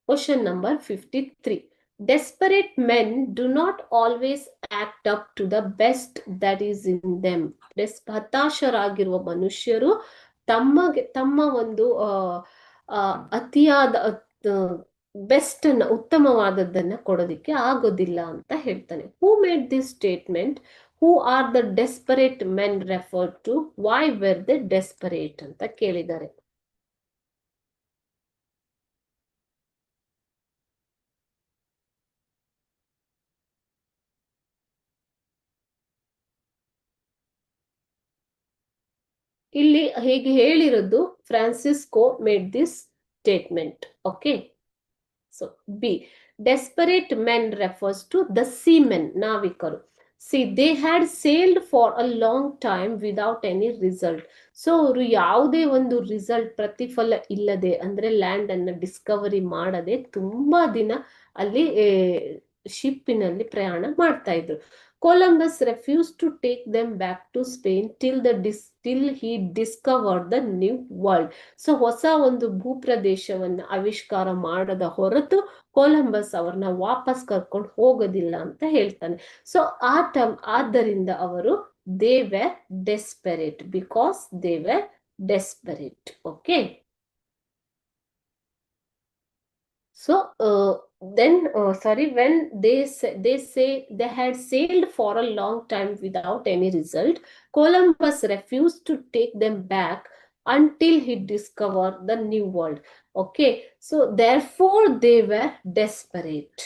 Question number 53. Desperate men do not always act up to the best that is in them. ಹತಾಶರಾಗಿರುವ ಮನುಷ್ಯರು ತಮ್ಮ ಒಂದು ಅತಿಯಾದ best ಅನ್ನ ಉತ್ತಮವಾದದ್ದನ್ನ ಕೊಡೋದಿಕ್ಕೆ ಆಗೋದಿಲ್ಲ ಅಂತ ಹೇಳ್ತಾನೆ. Who made this statement? Who are the desperate men refer to? Why were they desperate ಅಂತ ಕೇಳಿದ್ದಾರೆ. ಇಲ್ಲಿ ಹೇಗೆ ಹೇಳಿರೋದು, Francisco made this statement. Okay, so B, desperate men refers to the seamen, ನಾವಿಕರು. C, they had sailed for a long time without any result. So ಅವರು ಯಾವುದೇ ಒಂದು result, ಪ್ರತಿಫಲ ಇಲ್ಲದೆ, ಅಂದ್ರೆ ಲ್ಯಾಂಡ್ ಅನ್ನ ಡಿಸ್ಕವರಿ ಮಾಡದೆ ತುಂಬಾ ದಿನ ಅಲ್ಲಿ ಶಿಪ್ಪಿನಲ್ಲಿ ಪ್ರಯಾಣ ಮಾಡ್ತಾ ಇದ್ರು. Columbus refused to take them back to Spain till he discovered the new world. So ಹೊಸ ಒಂದು ಭೂಪ್ರದೇಶವನ್ನ ಆವಿಷ್ಕಾರ ಮಾಡದ ಹೊರತು ಕೊಲಂಬಸ್ ಅವ್ರನ್ನ ವಾಪಸ್ ಕರ್ಕೊಂಡು ಹೋಗೋದಿಲ್ಲ ಅಂತ ಹೇಳ್ತಾನೆ. ಸೊ ಆದ್ದರಿಂದ ಅವರು they were desperate, because they were desperate. Okay, so when they say they had sailed for a long time without any result, Columbus refused to take them back until he discovered the new world. Okay, so therefore they were desperate.